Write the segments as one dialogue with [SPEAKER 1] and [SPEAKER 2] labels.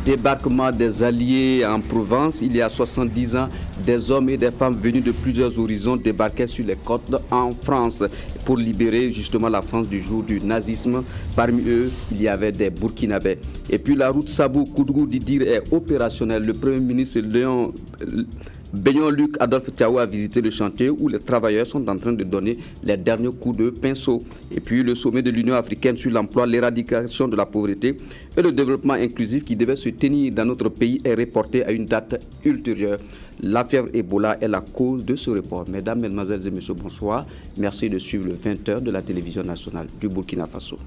[SPEAKER 1] Débarquement des Alliés en Provence. Il y a 70 ans, des hommes et des femmes venus de plusieurs horizons débarquaient sur les côtes en France pour libérer justement la France du jour du nazisme. Parmi eux, il y avait des Burkinabés. Et puis la route Sabou-Koudrou-Didir est opérationnelle. Le Premier ministre Bénion-Luc Adolphe Thiaou a visité le chantier où les travailleurs sont en train de donner les derniers coups de pinceau. Et puis le sommet de l'Union africaine sur l'emploi, l'éradication de la pauvreté et le développement inclusif qui devait se tenir dans notre pays est reporté à une date ultérieure. La fièvre Ebola est la cause de ce report. Mesdames, Mesdemoiselles et Messieurs, bonsoir. Merci de suivre le 20h de la télévision nationale du Burkina Faso.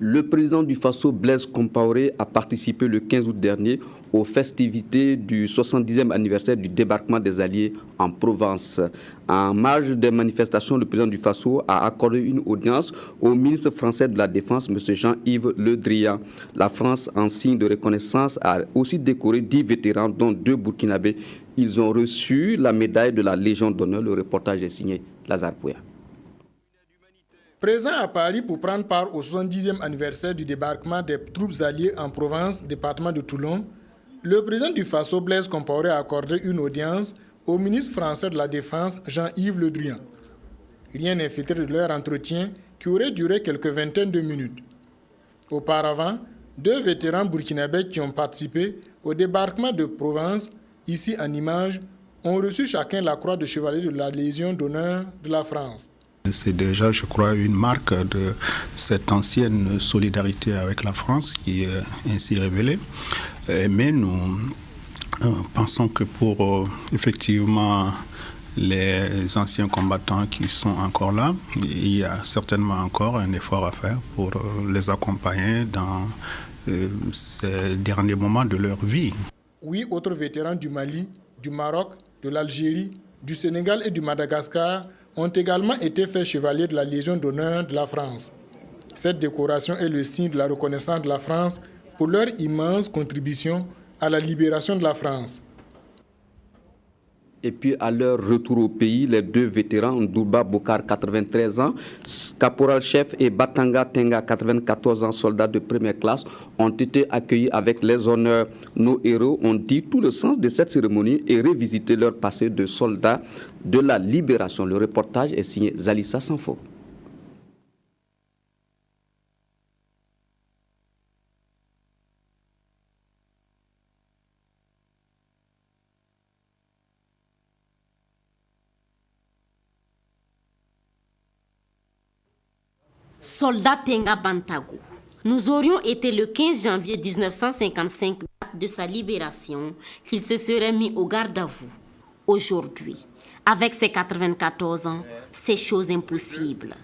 [SPEAKER 1] Le président du Faso, Blaise Compaoré, a participé le 15 août dernier aux festivités du 70e anniversaire du débarquement des Alliés en Provence. En marge des manifestations, le président du Faso a accordé une audience au ministre français de la Défense, M. Jean-Yves Le Drian. La France, en signe de reconnaissance, a aussi décoré 10 vétérans, dont 2 Burkinabés. Ils ont reçu la médaille de la Légion d'honneur. Le reportage est signé Lazare Pouya.
[SPEAKER 2] Présent à Paris pour prendre part au 70e anniversaire du débarquement des troupes alliées en Provence, département de Toulon, le président du Faso, Blaise Compaoré, a accordé une audience au ministre français de la Défense, Jean-Yves Le Drian. Rien n'est filtré de leur entretien qui aurait duré quelques vingtaines de minutes. Auparavant, 2 vétérans burkinabés qui ont participé au débarquement de Provence, ici en image, ont reçu chacun la croix de chevalier de la Légion d'honneur de la France.
[SPEAKER 3] C'est déjà, je crois, une marque de cette ancienne solidarité avec la France qui est ainsi révélée. Mais nous pensons que pour effectivement les anciens combattants qui sont encore là, il y a certainement encore un effort à faire pour les accompagner dans ces derniers moments de leur vie.
[SPEAKER 2] 8 autres vétérans du Mali, du Maroc, de l'Algérie, du Sénégal et du Madagascar ont également été faits chevaliers de la Légion d'honneur de la France. Cette décoration est le signe de la reconnaissance de la France pour leur immense contribution à la libération de la France.
[SPEAKER 1] Et puis à leur retour au pays, les 2 vétérans, Ndouba Bokar, 93 ans, caporal-chef, et Batanga Tenga, 94 ans, soldats de première classe, ont été accueillis avec les honneurs. Nos héros ont dit tout le sens de cette cérémonie et revisité leur passé de soldats de la libération. Le reportage est signé Zalissa Sanfo.
[SPEAKER 4] Soldat Tenga Bantago. Nous aurions été le 15 janvier 1955, date de sa libération, qu'il se serait mis au garde à vous. Aujourd'hui, avec ses 94 ans, c'est chose impossible.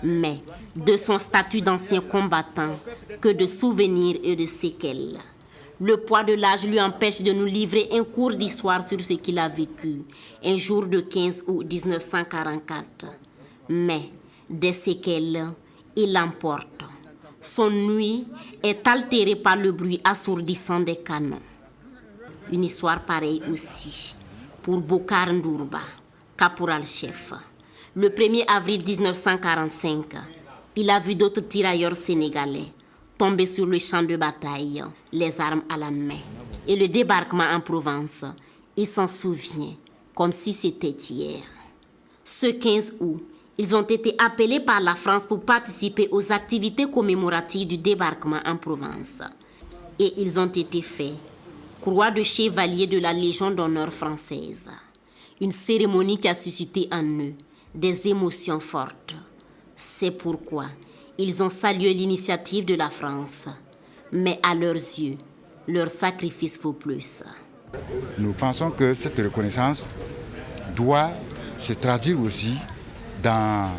[SPEAKER 4] Mais de son statut d'ancien combattant, que de souvenirs et de séquelles. Le poids de l'âge lui empêche de nous livrer un cours d'histoire sur ce qu'il a vécu, un jour de 15 août 1944. Mais des séquelles, il l'emporte. Son nuit est altérée par le bruit assourdissant des canons. Une histoire pareille aussi pour Bokar Ndourba, caporal-chef. Le 1er avril 1945, il a vu d'autres tirailleurs sénégalais tomber sur le champ de bataille, les armes à la main. Et le débarquement en Provence, il s'en souvient comme si c'était hier. Ce 15 août, ils ont été appelés par la France pour participer aux activités commémoratives du débarquement en Provence. Et ils ont été faits croix de chevalier de la Légion d'honneur française. Une cérémonie qui a suscité en eux des émotions fortes. C'est pourquoi ils ont salué l'initiative de la France. Mais à leurs yeux, leur sacrifice vaut plus.
[SPEAKER 5] Nous pensons que cette reconnaissance doit se traduire aussi dans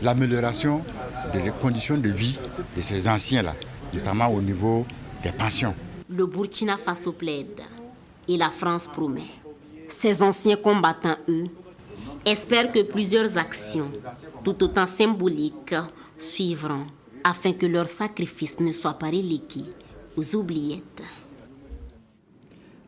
[SPEAKER 5] l'amélioration des conditions de vie de ces anciens-là, notamment au niveau des pensions.
[SPEAKER 4] Le Burkina Faso plaide et la France promet. Ces anciens combattants, eux, espèrent que plusieurs actions, tout autant symboliques, suivront afin que leur sacrifice ne soit pas relégué aux oubliettes.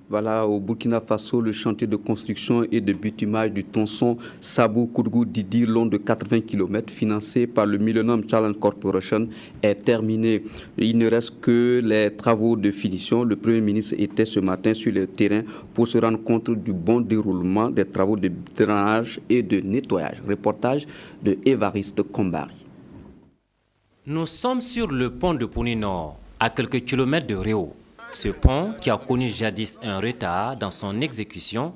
[SPEAKER 1] Voilà, au Burkina Faso, le chantier de construction et de bitumage du tronçon Sabou-Kourgou-Didi, long de 80 km, financé par le Millennium Challenge Corporation, est terminé. Il ne reste que les travaux de finition. Le Premier ministre était ce matin sur le terrain pour se rendre compte du bon déroulement des travaux de drainage et de nettoyage. Reportage de Évariste Kombari.
[SPEAKER 6] Nous sommes sur le pont de Pouni Nord, à quelques kilomètres de Réau. Ce pont, qui a connu jadis un retard dans son exécution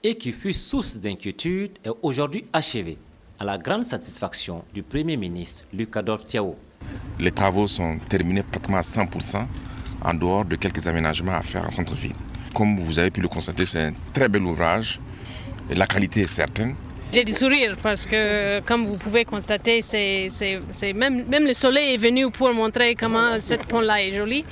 [SPEAKER 6] et qui fut source d'inquiétude, est aujourd'hui achevé, à la grande satisfaction du Premier ministre Luc Adolphe Thiaw.
[SPEAKER 7] Les travaux sont terminés pratiquement à 100%, en dehors de quelques aménagements à faire en centre-ville. Comme vous avez pu le constater, c'est un très bel ouvrage et la qualité est certaine.
[SPEAKER 8] J'ai du sourire parce que, comme vous pouvez constater, même le soleil est venu pour montrer comment ce pont-là est joli.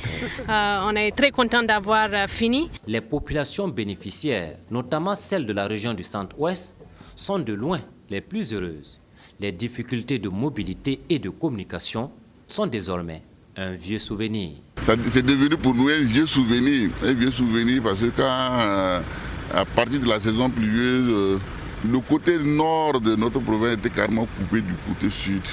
[SPEAKER 8] On est très content d'avoir fini.
[SPEAKER 6] Les populations bénéficiaires, notamment celles de la région du Centre-Ouest, sont de loin les plus heureuses. Les difficultés de mobilité et de communication sont désormais un vieux souvenir.
[SPEAKER 9] C'est devenu pour nous un vieux souvenir parce que à partir de la saison pluvieuse, le côté nord de notre province était carrément coupé du côté sud.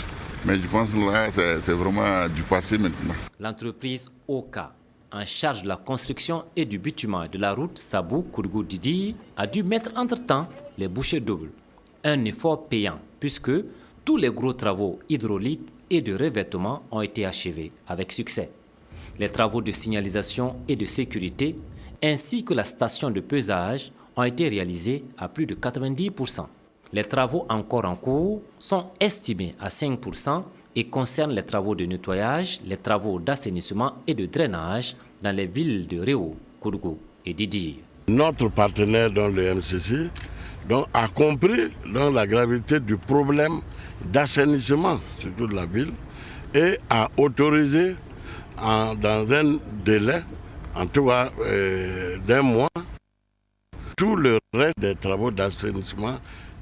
[SPEAKER 9] Mais je pense que là, c'est vraiment du passé maintenant.
[SPEAKER 6] L'entreprise Oka, en charge de la construction et du bitumage de la route Sabou-Kourgou-Didi, a dû mettre entre-temps les bouchées doubles. Un effort payant, puisque tous les gros travaux hydrauliques et de revêtement ont été achevés avec succès. Les travaux de signalisation et de sécurité, ainsi que la station de pesage, ont été réalisés à plus de 90%. Les travaux encore en cours sont estimés à 5% et concernent les travaux de nettoyage, les travaux d'assainissement et de drainage dans les villes de Réau, Kourgou et Didi.
[SPEAKER 10] Notre partenaire dans le MCC a compris la gravité du problème d'assainissement, surtout de la ville, et a autorisé dans un délai, en tout cas d'un mois, tout le reste des travaux d'assainissement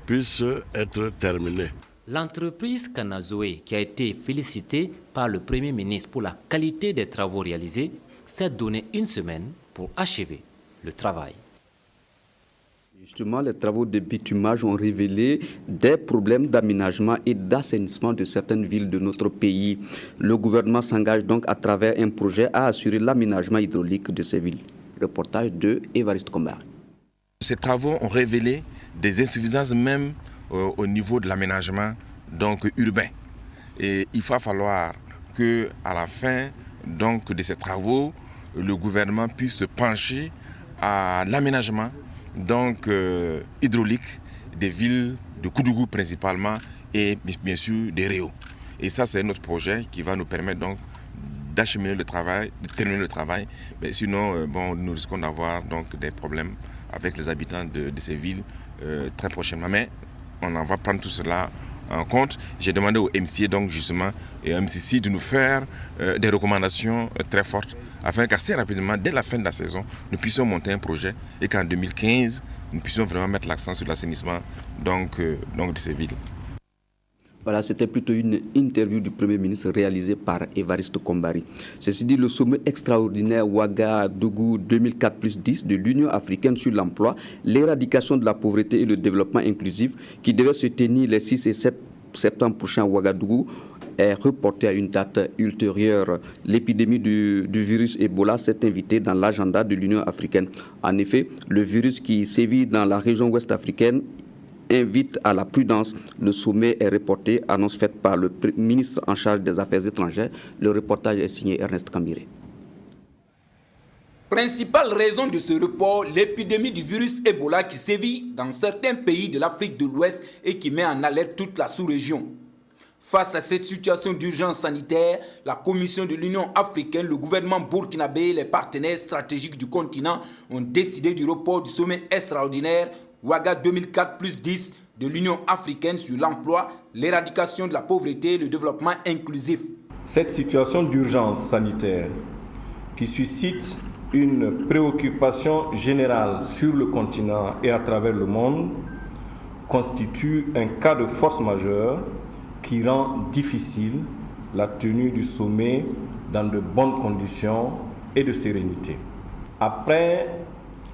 [SPEAKER 10] puisse être terminé.
[SPEAKER 6] L'entreprise Kanazoé, qui a été félicitée par le Premier ministre pour la qualité des travaux réalisés, s'est donné une semaine pour achever le travail.
[SPEAKER 1] Justement, les travaux de bitumage ont révélé des problèmes d'aménagement et d'assainissement de certaines villes de notre pays. Le gouvernement s'engage donc à travers un projet à assurer l'aménagement hydraulique de ces villes. Reportage de Évariste Kombari.
[SPEAKER 7] Ces travaux ont révélé des insuffisances même au niveau de l'aménagement urbain. Et il va falloir qu'à la fin de ces travaux, le gouvernement puisse se pencher à l'aménagement hydraulique des villes de Kourgou principalement et bien sûr des Réau. Et ça, c'est notre projet qui va nous permettre d'acheminer le travail, de terminer le travail. Mais sinon, nous risquons d'avoir des problèmes avec les habitants de ces villes très prochainement. Mais on en va prendre tout cela en compte. J'ai demandé au MCA et au MCC de nous faire des recommandations très fortes afin qu'assez rapidement, dès la fin de la saison, nous puissions monter un projet et qu'en 2015, nous puissions vraiment mettre l'accent sur l'assainissement de ces villes.
[SPEAKER 1] Voilà, c'était plutôt une interview du Premier ministre réalisée par Évariste Kombari. Ceci dit, le sommet extraordinaire Ouagadougou 2004+10 de l'Union africaine sur l'emploi, l'éradication de la pauvreté et le développement inclusif, qui devait se tenir les 6 et 7 septembre prochains à Ouagadougou, est reporté à une date ultérieure. L'épidémie du virus Ebola s'est invitée dans l'agenda de l'Union africaine. En effet, le virus qui sévit dans la région ouest africaine invite à la prudence. Le sommet est reporté, annonce faite par le ministre en charge des Affaires étrangères. Le reportage est signé Ernest Kambiré.
[SPEAKER 11] Principale raison de ce report, l'épidémie du virus Ebola qui sévit dans certains pays de l'Afrique de l'Ouest et qui met en alerte toute la sous-région. Face à cette situation d'urgence sanitaire, la Commission de l'Union africaine, le gouvernement burkinabé et les partenaires stratégiques du continent ont décidé du report du sommet extraordinaire Ouaga 2004+10 de l'Union africaine sur l'emploi, l'éradication de la pauvreté et le développement inclusif.
[SPEAKER 12] Cette situation d'urgence sanitaire qui suscite une préoccupation générale sur le continent et à travers le monde constitue un cas de force majeure qui rend difficile la tenue du sommet dans de bonnes conditions et de sérénité. Après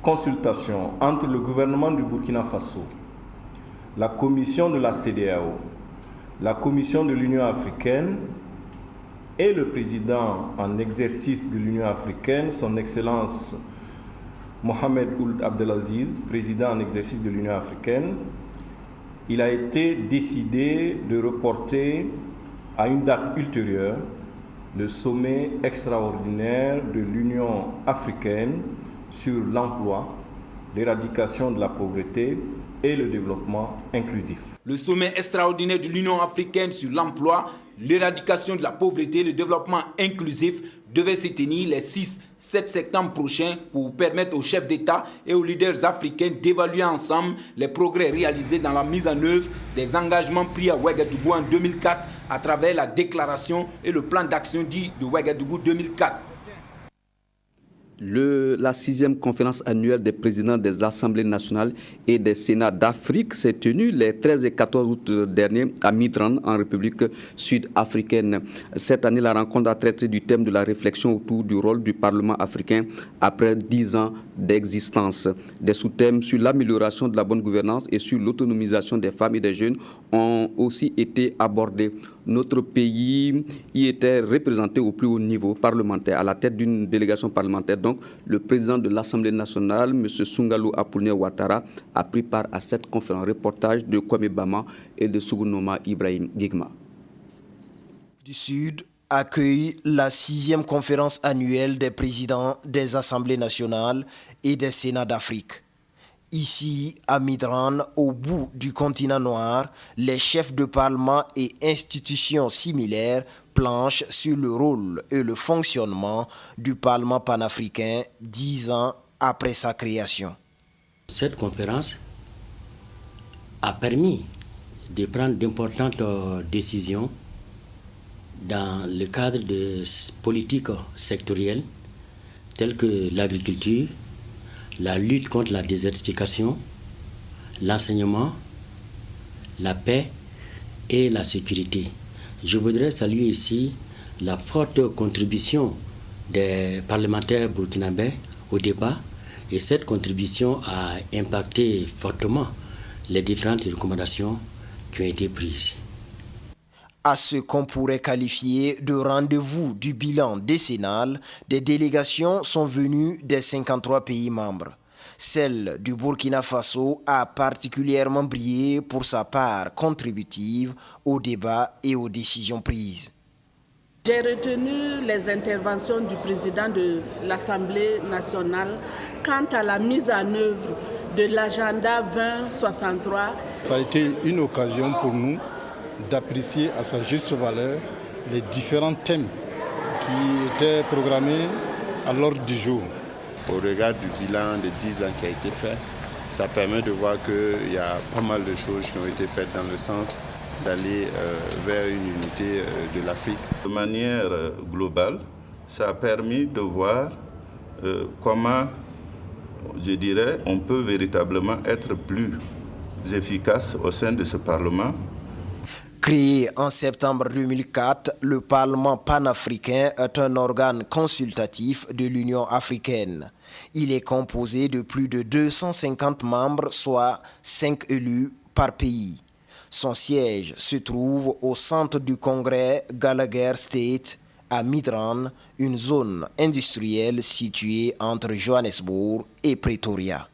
[SPEAKER 12] consultation entre le gouvernement du Burkina Faso, la commission de la CEDEAO, la commission de l'Union africaine et le président en exercice de l'Union africaine, son Excellence Mohamed Ould Abdelaziz, président en exercice de l'Union africaine, il a été décidé de reporter à une date ultérieure le sommet extraordinaire de l'Union africaine sur l'emploi, l'éradication de la pauvreté et le développement inclusif.
[SPEAKER 11] Le sommet extraordinaire de l'Union africaine sur l'emploi, l'éradication de la pauvreté et le développement inclusif devait se tenir les 6-7 septembre prochains pour permettre aux chefs d'État et aux leaders africains d'évaluer ensemble les progrès réalisés dans la mise en œuvre des engagements pris à Ouagadougou en 2004 à travers la déclaration et le plan d'action dit de Ouagadougou 2004.
[SPEAKER 1] La 6e conférence annuelle des présidents des assemblées nationales et des sénats d'Afrique s'est tenue les 13 et 14 août dernier à Midrand, en République sud-africaine. Cette année, la rencontre a traité du thème de la réflexion autour du rôle du Parlement africain après 10 ans d'existence. Des sous-thèmes sur l'amélioration de la bonne gouvernance et sur l'autonomisation des femmes et des jeunes ont aussi été abordés. Notre pays y était représenté au plus haut niveau parlementaire, à la tête d'une délégation parlementaire. Donc, le président de l'Assemblée nationale, M. Sungalou Apollinaire Ouattara, a pris part à cette conférence. Reportage de Kwame Bama et de Sugunoma Ibrahim Gigma.
[SPEAKER 13] Du Sud accueille la 6e conférence annuelle des présidents des Assemblées nationales et des Sénats d'Afrique. Ici, à Midrand, au bout du continent noir, les chefs de parlement et institutions similaires planchent sur le rôle et le fonctionnement du Parlement panafricain 10 ans après sa création.
[SPEAKER 14] Cette conférence a permis de prendre d'importantes décisions dans le cadre de politiques sectorielles telles que l'agriculture, la lutte contre la désertification, l'enseignement, la paix et la sécurité. Je voudrais saluer ici la forte contribution des parlementaires burkinabés au débat, et cette contribution a impacté fortement les différentes recommandations qui ont été prises.
[SPEAKER 13] À ce qu'on pourrait qualifier de rendez-vous du bilan décennal, des délégations sont venues des 53 pays membres. Celle du Burkina Faso a particulièrement brillé pour sa part contributive au débat et aux décisions prises.
[SPEAKER 15] J'ai retenu les interventions du président de l'Assemblée nationale quant à la mise en œuvre de l'agenda 2063.
[SPEAKER 16] Ça a été une occasion pour nous d'apprécier à sa juste valeur les différents thèmes qui étaient programmés à l'ordre du jour.
[SPEAKER 17] Au regard du bilan de 10 ans qui a été fait, ça permet de voir qu'il y a pas mal de choses qui ont été faites dans le sens d'aller vers une unité de l'Afrique.
[SPEAKER 18] De manière globale, ça a permis de voir comment, je dirais, on peut véritablement être plus efficace au sein de ce Parlement.
[SPEAKER 13] Créé en septembre 2004, le Parlement panafricain est un organe consultatif de l'Union africaine. Il est composé de plus de 250 membres, soit 5 élus par pays. Son siège se trouve au centre du congrès Gallagher State à Midrand, une zone industrielle située entre Johannesburg et Pretoria.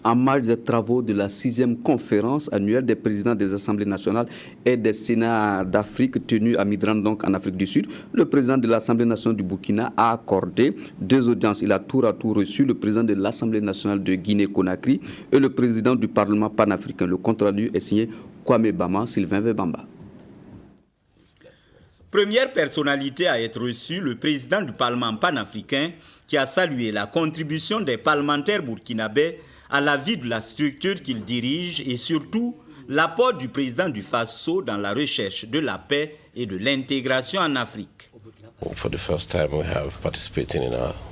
[SPEAKER 1] En marge des travaux de la 6e conférence annuelle des présidents des assemblées nationales et des sénats d'Afrique tenue à Midrand, donc en Afrique du Sud, le président de l'Assemblée nationale du Burkina a accordé 2 audiences. Il a tour à tour reçu le président de l'Assemblée nationale de Guinée-Conakry et le président du Parlement panafricain. Le compte-rendu est signé Kwame Bama, Sylvain Vebamba.
[SPEAKER 19] Première personnalité à être reçue, le président du Parlement panafricain qui a salué la contribution des parlementaires burkinabés à la vie de la structure qu'il dirige et surtout l'apport du président du Faso dans la recherche de la paix et de l'intégration en Afrique.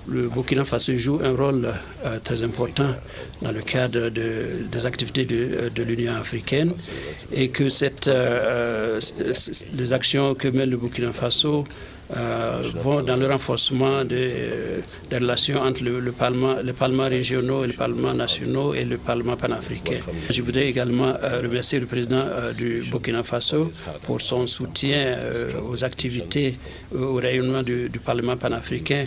[SPEAKER 20] Le Burkina Faso joue un rôle très important dans le cadre des activités de l'Union africaine et que les actions que mène le Burkina Faso vont dans le renforcement des relations entre les parlements régionaux, les parlements nationaux et le Parlement panafricain. Je voudrais également remercier le président du Burkina Faso pour son soutien aux activités, au rayonnement du Parlement panafricain.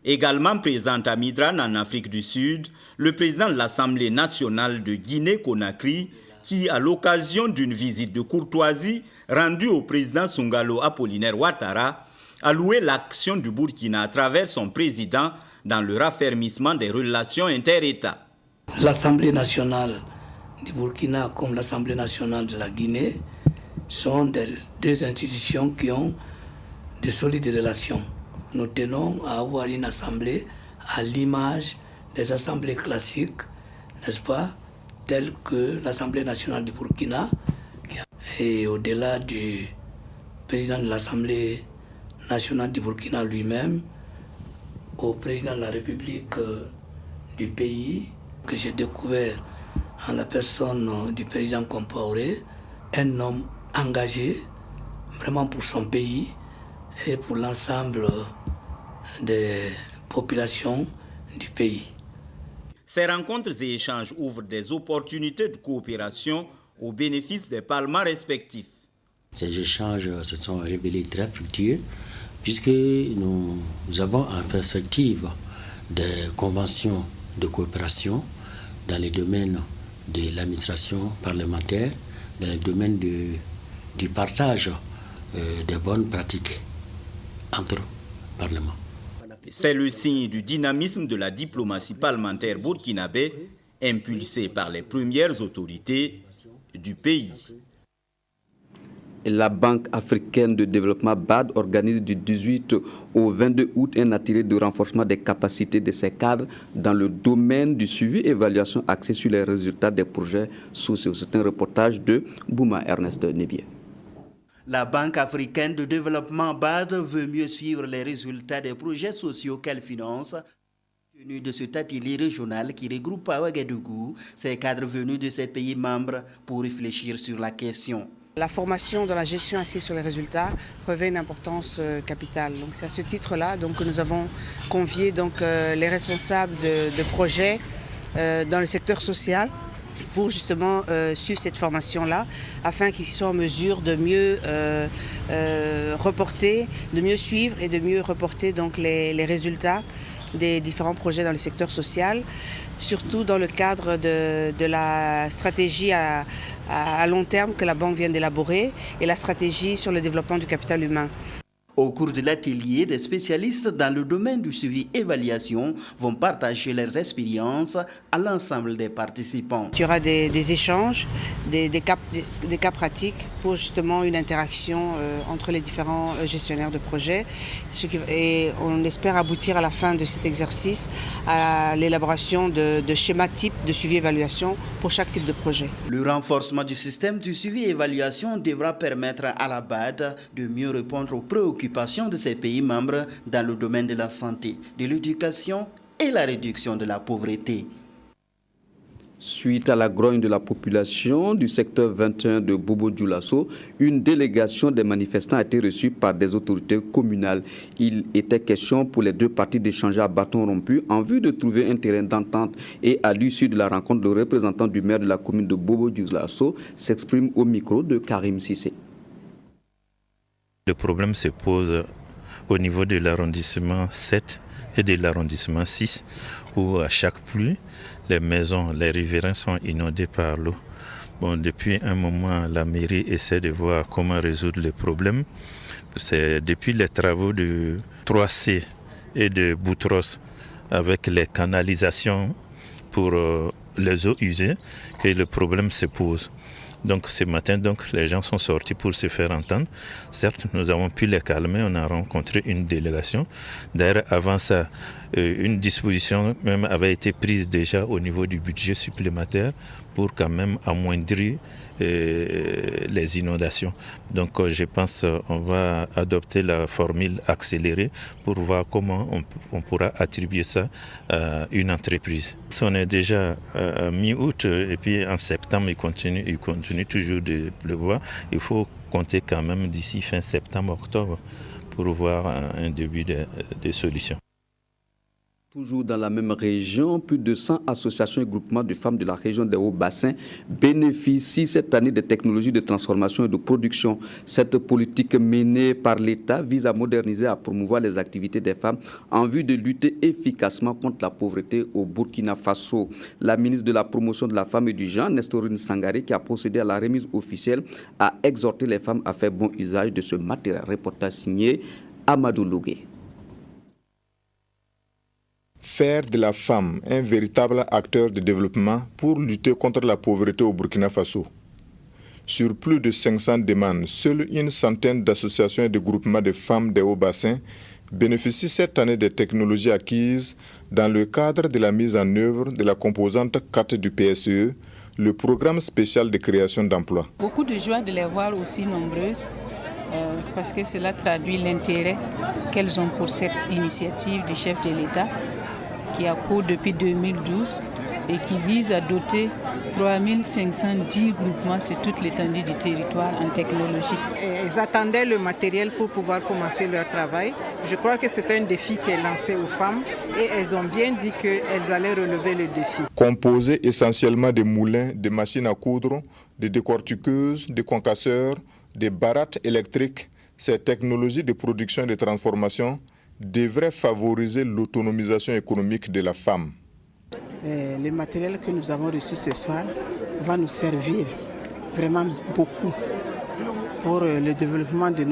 [SPEAKER 19] Également présent à Midran en Afrique du Sud, le président de l'Assemblée nationale de Guinée-Conakry, qui, à l'occasion d'une visite de courtoisie rendue au président Sungalo Apollinaire Ouattara, a loué l'action du Burkina à travers son président dans le raffermissement des relations inter-États.
[SPEAKER 21] L'Assemblée nationale du Burkina comme l'Assemblée nationale de la Guinée sont deux institutions qui ont de solides relations. Nous tenons à avoir une assemblée à l'image des assemblées classiques, n'est-ce pas, telles que l'Assemblée nationale du Burkina, et au-delà du président de l'Assemblée nationale du Burkina lui-même, au président de la République du pays, que j'ai découvert en la personne du président Compaoré, un homme engagé vraiment pour son pays et pour l'ensemble des populations du pays.
[SPEAKER 19] Ces rencontres et échanges ouvrent des opportunités de coopération au bénéfice des parlements respectifs.
[SPEAKER 14] Ces échanges se sont révélés très fructueux puisque nous avons en perspective des conventions de coopération dans les domaines de l'administration parlementaire, dans les domaines du partage des bonnes pratiques entre parlements.
[SPEAKER 19] C'est le signe du dynamisme de la diplomatie parlementaire burkinabé, impulsée par les premières autorités du pays.
[SPEAKER 1] La Banque africaine de développement BAD organise du 18 au 22 août un atelier de renforcement des capacités de ses cadres dans le domaine du suivi et évaluation axé sur les résultats des projets sociaux. C'est un reportage de Bouma Ernest Nebier.
[SPEAKER 22] La Banque africaine de développement BAD veut mieux suivre les résultats des projets sociaux qu'elle finance. Tenu de cet atelier régional qui regroupe à Ouagadougou ces cadres venus de ces pays membres pour réfléchir sur la question.
[SPEAKER 23] La formation dans la gestion assise sur les résultats revêt une importance capitale. Donc c'est à ce titre-là que nous avons convié les responsables de projets dans le secteur social pour justement suivre cette formation-là, afin qu'ils soient en mesure de mieux reporter, de mieux suivre et de mieux reporter les résultats des différents projets dans le secteur social, surtout dans le cadre de la stratégie à long terme que la Banque vient d'élaborer et la stratégie sur le développement du capital humain.
[SPEAKER 22] Au cours de l'atelier, des spécialistes dans le domaine du suivi-évaluation vont partager leurs expériences à l'ensemble des participants.
[SPEAKER 23] Il y aura des échanges, des cas pratiques pour justement une interaction entre les différents gestionnaires de projets. Et on espère aboutir à la fin de cet exercice à l'élaboration de schémas types de suivi-évaluation pour chaque type de projet.
[SPEAKER 22] Le renforcement du système du suivi-évaluation devra permettre à la BAD de mieux répondre aux préoccupations de ces pays membres dans le domaine de la santé, de l'éducation et la réduction de la pauvreté.
[SPEAKER 1] Suite à la grogne de la population du secteur 21 de Bobo-Dioulasso, une délégation des manifestants a été reçue par des autorités communales. Il était question pour les deux parties d'échanger à bâton rompu en vue de trouver un terrain d'entente. Et à l'issue de la rencontre, le représentant du maire de la commune de Bobo-Dioulasso s'exprime au micro de Karim Sissé.
[SPEAKER 24] Le problème se pose au niveau de l'arrondissement 7 et de l'arrondissement 6, où à chaque pluie, les maisons, les riverains sont inondés par l'eau. Bon, depuis un moment, la mairie essaie de voir comment résoudre le problème. C'est depuis les travaux de 3C et de Boutros avec les canalisations pour les eaux usées que le problème se pose. Donc ce matin, les gens sont sortis pour se faire entendre. Certes, nous avons pu les calmer, on a rencontré une délégation. D'ailleurs, avant ça, une disposition même avait été prise déjà au niveau du budget supplémentaire pour quand même amoindrir les inondations. Donc je pense qu'on va adopter la formule accélérée pour voir comment on pourra attribuer ça à une entreprise. On est déjà à mi-août et puis en septembre, il continue toujours de pleuvoir. Il faut compter quand même d'ici fin septembre-octobre pour voir un début de solution.
[SPEAKER 1] Toujours dans la même région, plus de 100 associations et groupements de femmes de la région des Hauts-Bassins bénéficient cette année des technologies de transformation et de production. Cette politique menée par l'État vise à moderniser et à promouvoir les activités des femmes en vue de lutter efficacement contre la pauvreté au Burkina Faso. La ministre de la Promotion de la Femme et du Genre, Nestorine Sangaré, qui a procédé à la remise officielle, a exhorté les femmes à faire bon usage de ce matériel. Reportage signé Amadou Lougué.
[SPEAKER 2] Faire de la femme un véritable acteur de développement pour lutter contre la pauvreté au Burkina Faso. Sur plus de 500 demandes, seule une centaine d'associations et de groupements de femmes des Hauts-Bassins bénéficient cette année des technologies acquises dans le cadre de la mise en œuvre de la composante 4 du PSE, le programme spécial de création d'emplois.
[SPEAKER 3] Beaucoup de joie de les voir aussi nombreuses parce que cela traduit l'intérêt qu'elles ont pour cette initiative du chef de l'État qui a cours depuis 2012 et qui vise à doter 3510 groupements sur toute l'étendue du territoire en technologie.
[SPEAKER 4] Elles attendaient le matériel pour pouvoir commencer leur travail. Je crois que c'est un défi qui est lancé aux femmes et elles ont bien dit qu'elles allaient relever le défi.
[SPEAKER 2] Composé essentiellement de moulins, de machines à coudre, de décortiqueuses, de concasseurs, de barattes électriques, ces technologies de production et de transformation devrait favoriser l'autonomisation économique de la femme.
[SPEAKER 4] Le matériel que nous avons reçu ce soir va nous servir vraiment beaucoup pour le développement de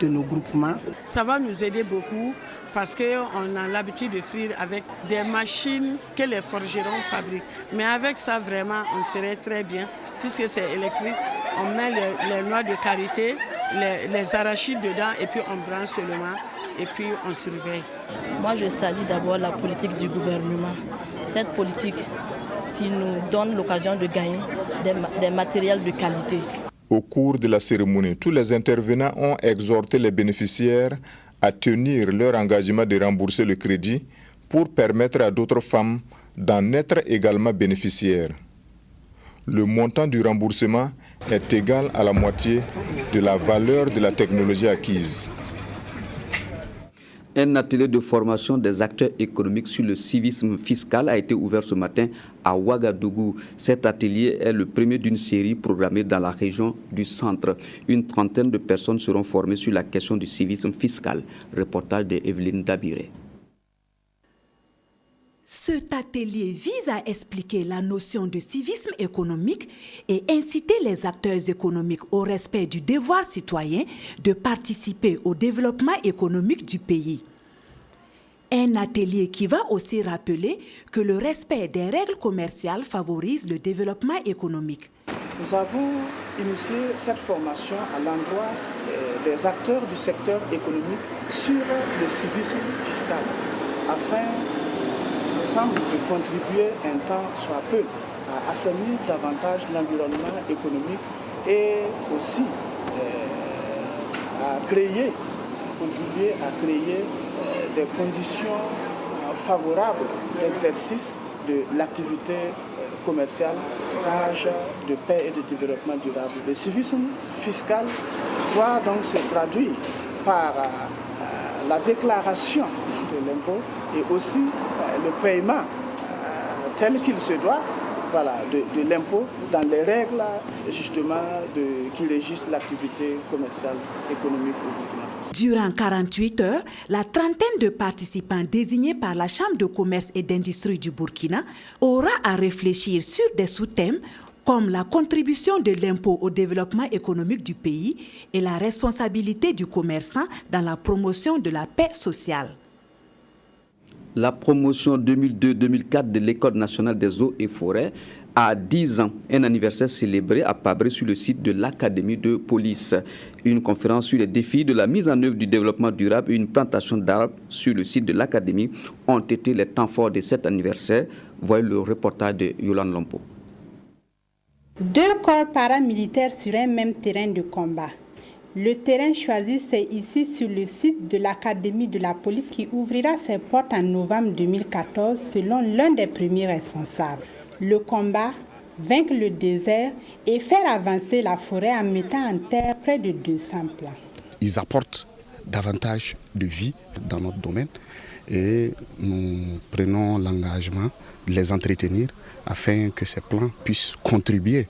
[SPEAKER 4] nos groupements.
[SPEAKER 5] Ça va nous aider beaucoup parce qu'on a l'habitude de frire avec des machines que les forgerons fabriquent. Mais avec ça, vraiment, on serait très bien puisque c'est électrique. On met les noix de karité, les arachides dedans et puis on branche seulement. Et puis on surveille.
[SPEAKER 25] Moi, je salue d'abord la politique du gouvernement. Cette politique qui nous donne l'occasion de gagner des matériels de qualité.
[SPEAKER 2] Au cours de la cérémonie, tous les intervenants ont exhorté les bénéficiaires à tenir leur engagement de rembourser le crédit pour permettre à d'autres femmes d'en être également bénéficiaires. Le montant du remboursement est égal à la moitié de la valeur de la technologie acquise.
[SPEAKER 1] Un atelier de formation des acteurs économiques sur le civisme fiscal a été ouvert ce matin à Ouagadougou. Cet atelier est le premier d'une série programmée dans la région du centre. Une trentaine de personnes seront formées sur la question du civisme fiscal. Reportage de Evelyne Dabiré.
[SPEAKER 26] Cet atelier vise à expliquer la notion de civisme économique et inciter les acteurs économiques au respect du devoir citoyen de participer au développement économique du pays. Un atelier qui va aussi rappeler que le respect des règles commerciales favorise le développement économique.
[SPEAKER 27] Nous avons initié cette formation à l'endroit des acteurs du secteur économique sur le civisme fiscal afin de contribuer un temps soit peu à assainir davantage l'environnement économique et aussi contribuer à créer des conditions favorables d'exercice de l'activité commerciale, gage de paix et de développement durable. Le civisme fiscal doit donc se traduire par la déclaration de l'impôt et aussi le paiement tel qu'il se doit de l'impôt dans les règles justement qui régissent l'activité commerciale économique au Burkina Faso.
[SPEAKER 26] Durant 48 heures, la trentaine de participants désignés par la Chambre de commerce et d'industrie du Burkina aura à réfléchir sur des sous-thèmes comme la contribution de l'impôt au développement économique du pays et la responsabilité du commerçant dans la promotion de la paix sociale.
[SPEAKER 1] La promotion 2002-2004 de l'École nationale des eaux et forêts a 10 ans, un anniversaire célébré à Pabré sur le site de l'Académie de police. Une conférence sur les défis de la mise en œuvre du développement durable et une plantation d'arbres sur le site de l'Académie ont été les temps forts de cet anniversaire. Voyez le reportage de Yolande Lompo.
[SPEAKER 28] 2 corps paramilitaires sur un même terrain de combat. Le terrain choisi, c'est ici sur le site de l'Académie de la police qui ouvrira ses portes en novembre 2014 selon l'un des premiers responsables. Le combat, vaincre le désert et faire avancer la forêt en mettant en terre près de 200 plants.
[SPEAKER 29] Ils apportent
[SPEAKER 6] davantage de vie dans notre domaine et nous prenons l'engagement de les entretenir afin que ces plans puissent contribuer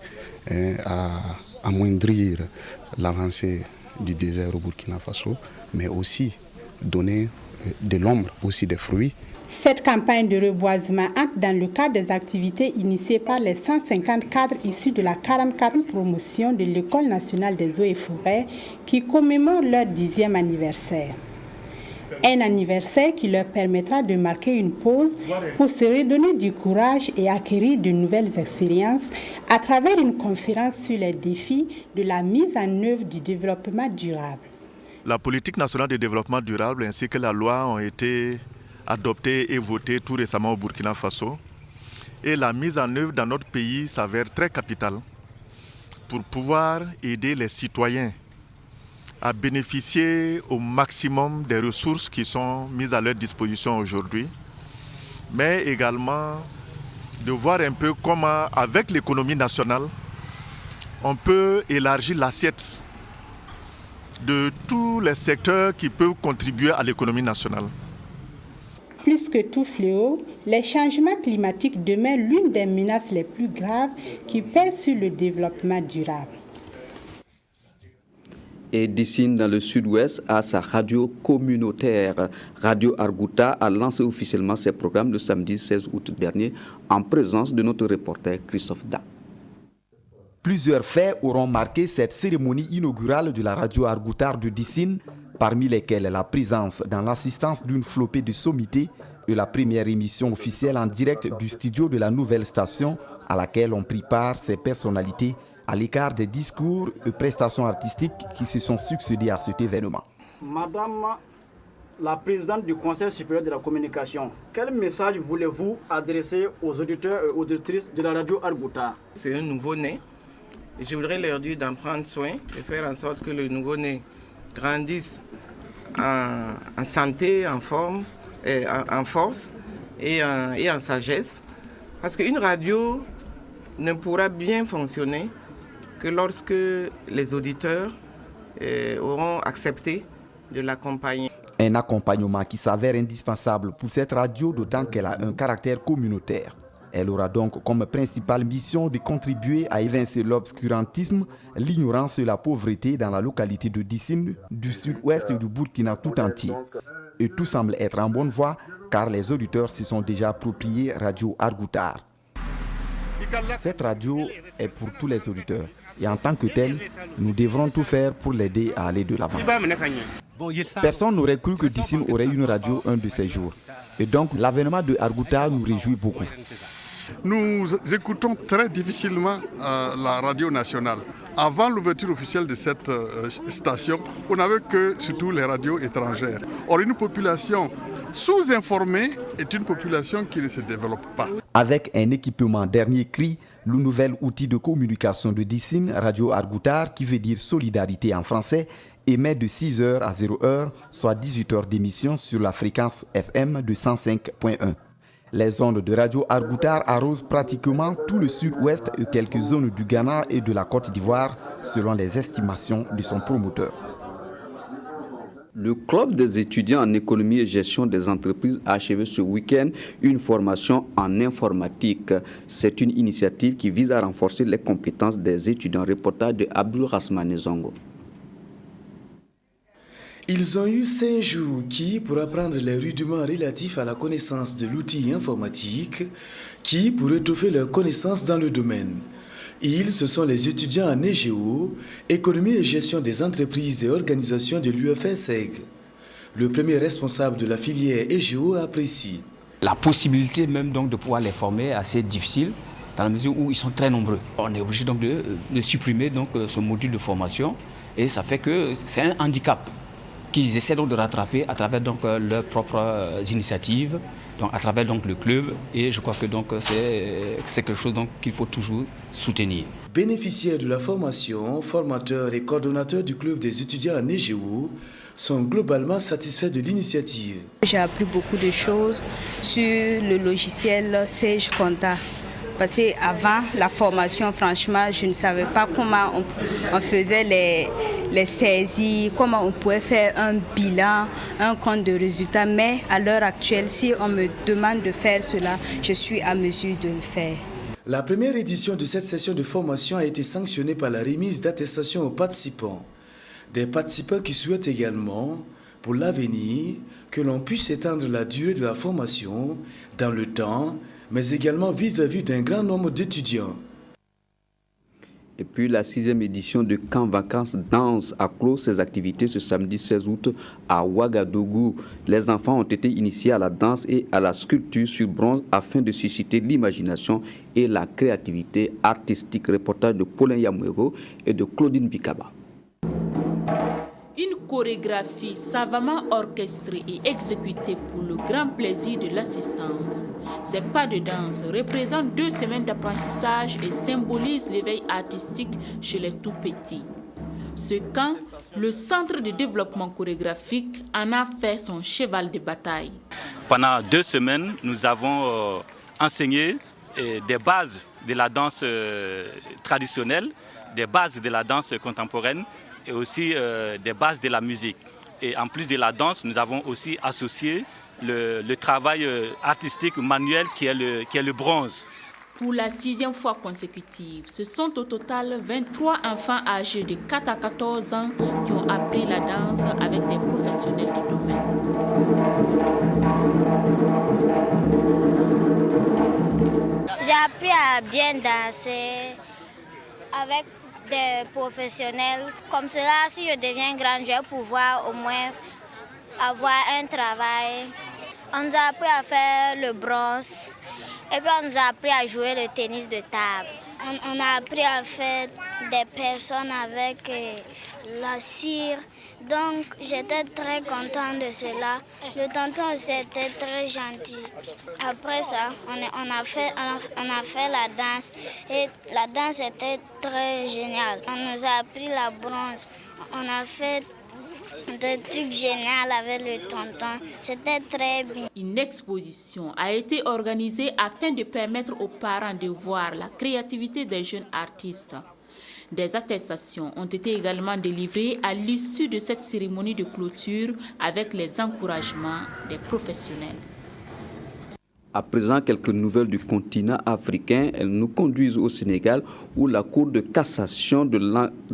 [SPEAKER 6] à amoindrir l'avancée du désert au Burkina Faso, mais aussi donner de l'ombre, aussi des fruits.
[SPEAKER 28] Cette campagne de reboisement entre dans le cadre des activités initiées par les 150 cadres issus de la 44e promotion de l'École nationale des eaux et forêts qui commémore leur 10e anniversaire. Un anniversaire qui leur permettra de marquer une pause pour se redonner du courage et acquérir de nouvelles expériences à travers une conférence sur les défis de la mise en œuvre du développement durable.
[SPEAKER 7] La politique nationale de développement durable ainsi que la loi ont été adoptées et votées tout récemment au Burkina Faso. Et la mise en œuvre dans notre pays s'avère très capitale pour pouvoir aider les citoyens à bénéficier au maximum des ressources qui sont mises à leur disposition aujourd'hui, mais également de voir un peu comment, avec l'économie nationale, on peut élargir l'assiette de tous les secteurs qui peuvent contribuer à l'économie nationale.
[SPEAKER 28] Plus que tout fléau, les changements climatiques demeurent l'une des menaces les plus graves qui pèsent sur le développement durable.
[SPEAKER 1] Et Dissine, dans le sud-ouest, a sa radio communautaire. Radio Arguta a lancé officiellement ses programmes le samedi 16 août dernier en présence de notre reporter Christophe Da.
[SPEAKER 8] Plusieurs faits auront marqué cette cérémonie inaugurale de la radio Argutar de Dissine, parmi lesquels la présence dans l'assistance d'une flopée de sommités et la première émission officielle en direct du studio de la nouvelle station à laquelle ont pris part ces personnalités à l'écart des discours et prestations artistiques qui se sont succédés à cet événement.
[SPEAKER 9] Madame la présidente du Conseil supérieur de la communication, quel message voulez-vous adresser aux auditeurs et auditrices de la radio Arguta?
[SPEAKER 10] C'est un nouveau-né. Je voudrais leur dire d'en prendre soin, de faire en sorte que le nouveau-né grandisse en santé, en forme, en force et en sagesse. Parce qu'une radio ne pourra bien fonctionner que lorsque les auditeurs auront accepté de l'accompagner.
[SPEAKER 8] Un accompagnement qui s'avère indispensable pour cette radio, d'autant qu'elle a un caractère communautaire. Elle aura donc comme principale mission de contribuer à évincer l'obscurantisme, l'ignorance et la pauvreté dans la localité de Dissine, du sud-ouest et du Burkina tout entier. Et tout semble être en bonne voie car les auditeurs se sont déjà appropriés Radio Argutar. Cette radio est pour tous les auditeurs et en tant que telle, nous devrons tout faire pour l'aider à aller de l'avant. Personne n'aurait cru que Dissine aurait une radio un de ces jours. Et donc l'avènement de Arguta nous réjouit beaucoup.
[SPEAKER 11] Nous écoutons très difficilement la radio nationale. Avant l'ouverture officielle de cette station, on n'avait que surtout les radios étrangères. Or, une population sous-informée est une population qui ne se développe pas.
[SPEAKER 8] Avec un équipement dernier cri, le nouvel outil de communication de Dissine, Radio Argutar, qui veut dire solidarité en français, émet de 6h à 0h, soit 18h d'émission sur la fréquence FM de 105.1. Les ondes de Radio Argutar arrosent pratiquement tout le sud-ouest et quelques zones du Ghana et de la Côte d'Ivoire, selon les estimations de son promoteur.
[SPEAKER 1] Le Club des étudiants en économie et gestion des entreprises a achevé ce week-end une formation en informatique. C'est une initiative qui vise à renforcer les compétences des étudiants. Reportage de Abdul Rasmane Zongo.
[SPEAKER 12] Ils ont eu 5 jours pour apprendre les rudiments relatifs à la connaissance de l'outil informatique pour étoffer leurs connaissances dans le domaine. Ce sont les étudiants en EGO, économie et gestion des entreprises et organisations de l'UFSEG. Le premier responsable de la filière EGO apprécie.
[SPEAKER 15] La possibilité même donc de pouvoir les former est assez difficile dans la mesure où ils sont très nombreux. On est obligé donc de supprimer donc ce module de formation et ça fait que c'est un handicap qu'ils essaient donc de rattraper à travers donc leurs propres initiatives, donc à travers donc le club, et je crois que donc c'est quelque chose donc qu'il faut toujours soutenir.
[SPEAKER 12] Bénéficiaires de la formation, formateurs et coordonnateurs du club des étudiants en EGO sont globalement satisfaits de l'initiative.
[SPEAKER 23] J'ai appris beaucoup de choses sur le logiciel Sage Compta.
[SPEAKER 3] Parce qu'avant la formation, franchement, je ne savais pas comment on faisait les saisies, comment on pouvait faire un bilan, un compte de résultats. Mais à l'heure actuelle, si on me demande de faire cela, je suis à mesure de le faire.
[SPEAKER 12] La première édition de cette session de formation a été sanctionnée par la remise d'attestations aux participants. Des participants qui souhaitent également, pour l'avenir, que l'on puisse étendre la durée de la formation dans le temps, mais également vis-à-vis d'un grand nombre d'étudiants.
[SPEAKER 1] Et puis la 6e édition de Camp Vacances Danse a clos ses activités ce samedi 16 août à Ouagadougou. Les enfants ont été initiés à la danse et à la sculpture sur bronze afin de susciter l'imagination et la créativité artistique. Reportage de Paulin Yamouero et de Claudine Bikaba.
[SPEAKER 13] Une chorégraphie savamment orchestrée et exécutée pour le grand plaisir de l'assistance. Ces pas de danse représentent 2 semaines d'apprentissage et symbolisent l'éveil artistique chez les tout-petits. Ce camp, le Centre de développement chorégraphique, en a fait son cheval de bataille.
[SPEAKER 14] Pendant 2 semaines, nous avons enseigné des bases de la danse traditionnelle, des bases de la danse contemporaine, et aussi des bases de la musique. Et en plus de la danse, nous avons aussi associé le travail artistique manuel qui est le bronze.
[SPEAKER 13] Pour la 6e fois consécutive, ce sont au total 23 enfants âgés de 4 à 14 ans qui ont appris la danse avec des professionnels du domaine.
[SPEAKER 16] J'ai appris à bien danser avec des professionnels. Comme cela, si je deviens grande, je vais pouvoir au moins avoir un travail. On nous a appris à faire le bronze et puis on nous a appris à jouer le tennis de table. On a appris à faire des personnes avec la cire. Donc j'étais très contente de cela. Le tonton aussi était très gentil. Après ça, on a fait la danse et la danse était très géniale. On nous a appris la bronze. On a fait des trucs géniaux avec le tonton. C'était très bien.
[SPEAKER 13] Une exposition a été organisée afin de permettre aux parents de voir la créativité des jeunes artistes. Des attestations ont été également délivrées à l'issue de cette cérémonie de clôture avec les encouragements des professionnels.
[SPEAKER 1] À présent, quelques nouvelles du continent africain. Elles nous conduisent au Sénégal où la Cour de cassation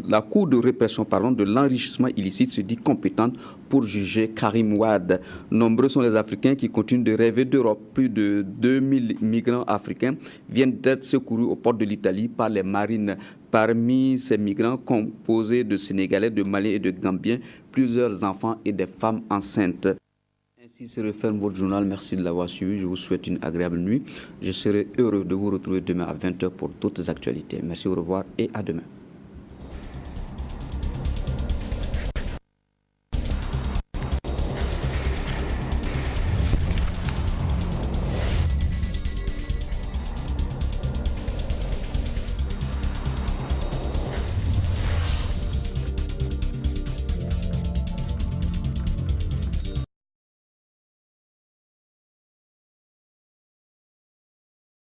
[SPEAKER 1] la Cour de répression de l'enrichissement illicite se dit compétente pour juger Karim Wade. Nombreux sont les Africains qui continuent de rêver d'Europe. Plus de 2000 migrants africains viennent d'être secourus aux portes de l'Italie par les marines. Parmi ces migrants composés de Sénégalais, de Maliens et de Gambiens, plusieurs enfants et des femmes enceintes. Ainsi se referme votre journal. Merci de l'avoir suivi. Je vous souhaite une agréable nuit. Je serai heureux de vous retrouver demain à 20h pour d'autres actualités. Merci, au revoir et à demain.